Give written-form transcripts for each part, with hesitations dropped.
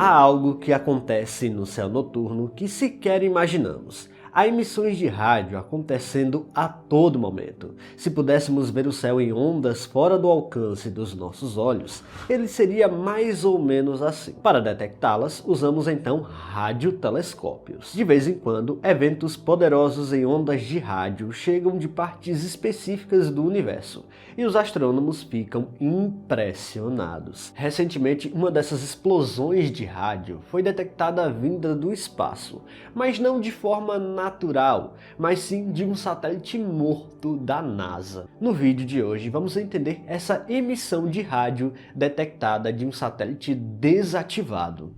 Há algo que acontece no céu noturno que sequer imaginamos. Há emissões de rádio acontecendo a todo momento. Se pudéssemos ver o céu em ondas fora do alcance dos nossos olhos, ele seria mais ou menos assim. Para detectá-las, usamos então radiotelescópios. De vez em quando, eventos poderosos em ondas de rádio chegam de partes específicas do universo, e os astrônomos ficam impressionados. Recentemente, uma dessas explosões de rádio foi detectada vinda do espaço, mas não de forma natural, mas sim de um satélite morto da NASA. No vídeo de hoje vamos entender essa emissão de rádio detectada de um satélite desativado.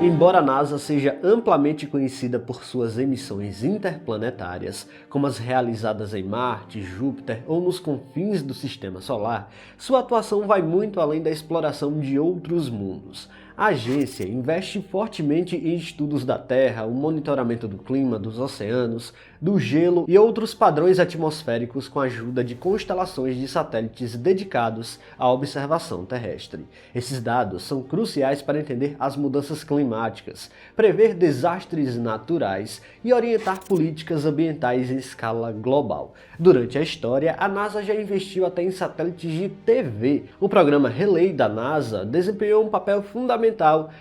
Embora a NASA seja amplamente conhecida por suas emissões interplanetárias, como as realizadas em Marte, Júpiter ou nos confins do Sistema Solar, sua atuação vai muito além da exploração de outros mundos. A agência investe fortemente em estudos da Terra, o monitoramento do clima, dos oceanos, do gelo e outros padrões atmosféricos com a ajuda de constelações de satélites dedicados à observação terrestre. Esses dados são cruciais para entender as mudanças climáticas, prever desastres naturais e orientar políticas ambientais em escala global. Durante a história, a NASA já investiu até em satélites de TV. O programa Relay da NASA desempenhou um papel fundamental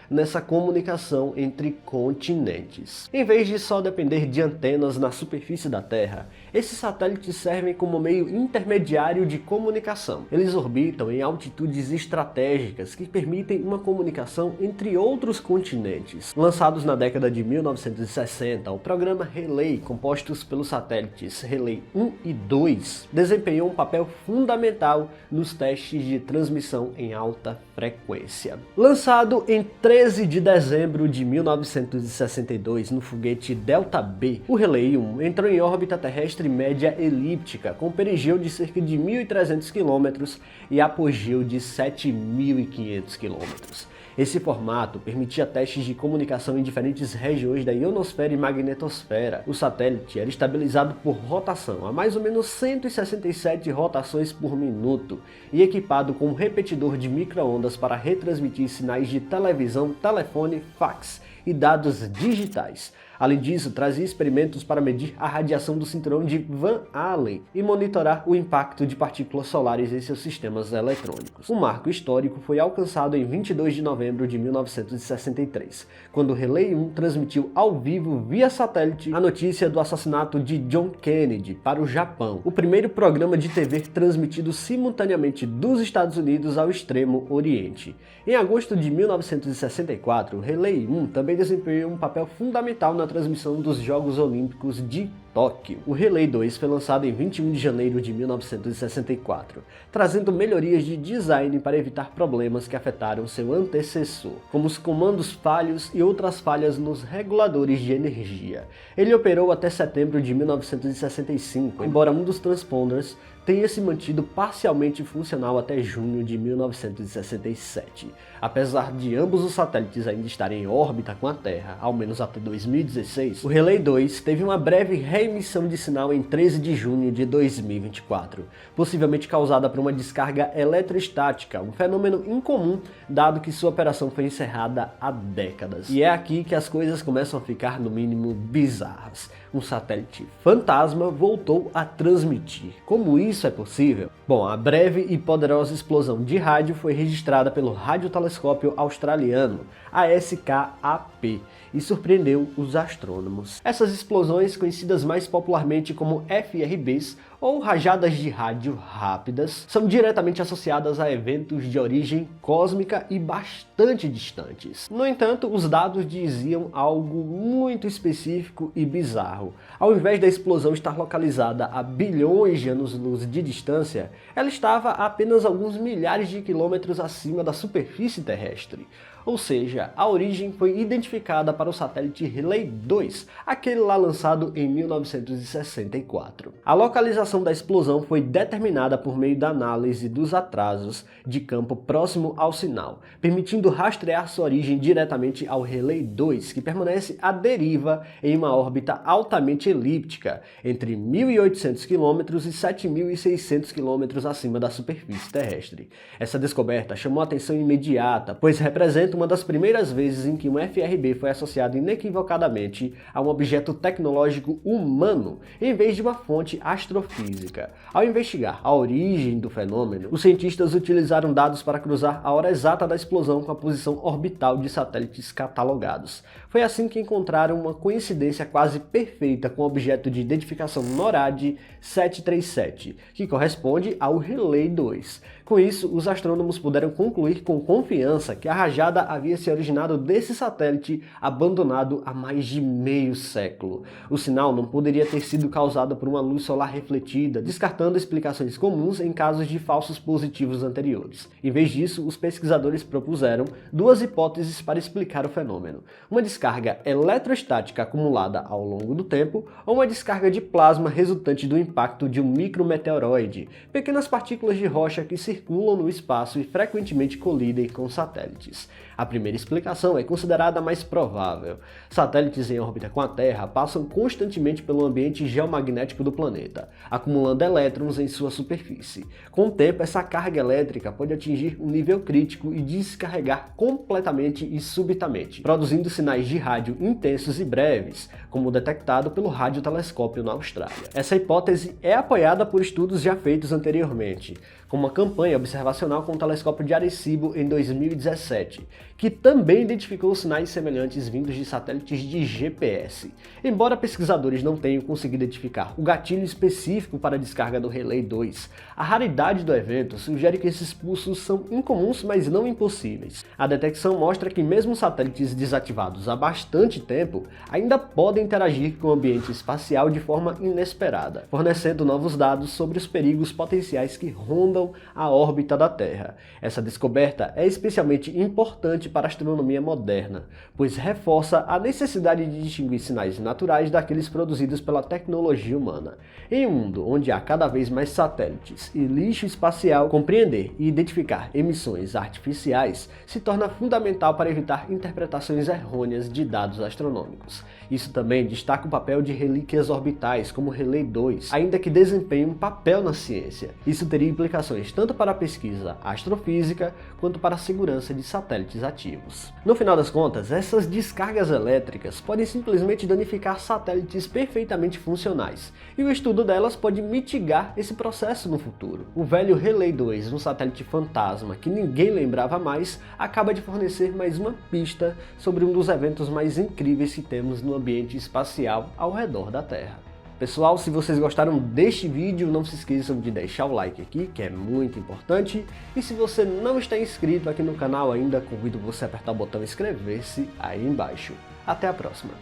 nessa comunicação entre continentes. Em vez de só depender de antenas na superfície da Terra, esses satélites servem como meio intermediário de comunicação. Eles orbitam em altitudes estratégicas que permitem uma comunicação entre outros continentes. Lançados na década de 1960, o programa Relay, composto pelos satélites Relay 1 e 2, desempenhou um papel fundamental nos testes de transmissão em alta frequência. Lançado em 13 de dezembro de 1962 no foguete Delta B, o Relay 1 entrou em órbita terrestre média elíptica com perigeu de cerca de 1.300 km e apogeu de 7.500 km. Esse formato permitia testes de comunicação em diferentes regiões da ionosfera e magnetosfera. O satélite era estabilizado por rotação, a mais ou menos 167 rotações por minuto, e equipado com um repetidor de micro-ondas para retransmitir sinais de televisão, telefone, fax e dados digitais. Além disso, trazia experimentos para medir a radiação do cinturão de Van Allen e monitorar o impacto de partículas solares em seus sistemas eletrônicos. Um marco histórico foi alcançado em 22 de novembro de 1963, quando o Relay 1 transmitiu ao vivo via satélite a notícia do assassinato de John Kennedy para o Japão, o primeiro programa de TV transmitido simultaneamente dos Estados Unidos ao Extremo Oriente. Em agosto de 1964, o Relay 1 também desempenhou um papel fundamental na transmissão dos Jogos Olímpicos de Tóquio. O Relay 2 foi lançado em 21 de janeiro de 1964, trazendo melhorias de design para evitar problemas que afetaram seu antecessor, como os comandos falhos e outras falhas nos reguladores de energia. Ele operou até setembro de 1965, embora um dos transponders tenha se mantido parcialmente funcional até junho de 1967. Apesar de ambos os satélites ainda estarem em órbita com a Terra, ao menos até 2016, o Relay 2 teve uma breve reemissão de sinal em 13 de junho de 2024, possivelmente causada por uma descarga eletrostática, um fenômeno incomum dado que sua operação foi encerrada há décadas. E é aqui que as coisas começam a ficar no mínimo bizarras. Um satélite fantasma voltou a transmitir. Como isso é possível? Bom, a breve e poderosa explosão de rádio foi registrada pelo radiotelescópio australiano, ASKAP, e surpreendeu os astrônomos. Essas explosões, conhecidas mais popularmente como FRBs, ou rajadas de rádio rápidas, são diretamente associadas a eventos de origem cósmica e bastante distantes. No entanto, os dados diziam algo muito específico e bizarro. Ao invés da explosão estar localizada a bilhões de anos-luz de distância, ela estava a apenas alguns milhares de quilômetros acima da superfície terrestre. Ou seja, a origem foi identificada para o satélite Relay 2, aquele lá lançado em 19 1964. A localização da explosão foi determinada por meio da análise dos atrasos de campo próximo ao sinal, permitindo rastrear sua origem diretamente ao Rayleigh 2, que permanece à deriva em uma órbita altamente elíptica, entre 1.800 km e 7.600 km acima da superfície terrestre. Essa descoberta chamou a atenção imediata, pois representa uma das primeiras vezes em que um FRB foi associado inequivocadamente a um objeto tecnológico humano, em vez de uma fonte astrofísica. Ao investigar a origem do fenômeno, os cientistas utilizaram dados para cruzar a hora exata da explosão com a posição orbital de satélites catalogados. Foi assim que encontraram uma coincidência quase perfeita com o objeto de identificação NORAD 737, que corresponde ao Rayleigh 2. Com isso, os astrônomos puderam concluir com confiança que a rajada havia se originado desse satélite abandonado há mais de meio século. O sinal não poderia ter sido causado por uma luz solar refletida, descartando explicações comuns em casos de falsos positivos anteriores. Em vez disso, os pesquisadores propuseram duas hipóteses para explicar o fenômeno: uma descarga eletrostática acumulada ao longo do tempo ou uma descarga de plasma resultante do impacto de um micrometeoroide, pequenas partículas de rocha que circulam no espaço e frequentemente colidem com satélites. A primeira explicação é considerada a mais provável. Satélites em órbita com a Terra passam constantemente pelo ambiente geomagnético do planeta, acumulando elétrons em sua superfície. Com o tempo, essa carga elétrica pode atingir um nível crítico e descarregar completamente e subitamente, produzindo sinais de rádio intensos e breves, como detectado pelo radiotelescópio na Austrália. Essa hipótese é apoiada por estudos já feitos anteriormente, como a campanha observacional com o telescópio de Arecibo em 2017, que também identificou sinais semelhantes vindos de satélites de GPS. Embora pesquisadores não tenham conseguido identificar o gatilho específico para a descarga do Rayleigh 2, a raridade do evento sugere que esses pulsos são incomuns, mas não impossíveis. A detecção mostra que mesmo satélites desativados há bastante tempo ainda podem interagir com o ambiente espacial de forma inesperada, fornecendo novos dados sobre os perigos potenciais que rondam a órbita da Terra. Essa descoberta é especialmente importante para a astronomia moderna, pois reforça a necessidade de distinguir sinais naturais daqueles produzidos pela tecnologia humana. Em um mundo onde há cada vez mais satélites e lixo espacial, compreender e identificar emissões artificiais se torna fundamental para evitar interpretações errôneas de dados astronômicos. Isso também destaca o papel de relíquias orbitais, como o Rayleigh 2, ainda que desempenhem um papel na ciência. Isso teria implicações tanto para a pesquisa astrofísica quanto para a segurança de satélites ativos. No final das contas, essas descargas elétricas podem simplesmente danificar satélites perfeitamente funcionais, e o estudo delas pode mitigar esse processo no futuro. O velho Rayleigh 2, um satélite fantasma que ninguém lembrava mais, acaba de fornecer mais uma pista sobre um dos eventos mais incríveis que temos no ambiente espacial ao redor da Terra. Pessoal, se vocês gostaram deste vídeo, não se esqueçam de deixar o like aqui, que é muito importante. E se você não está inscrito aqui no canal ainda, convido você a apertar o botão inscrever-se aí embaixo. Até a próxima!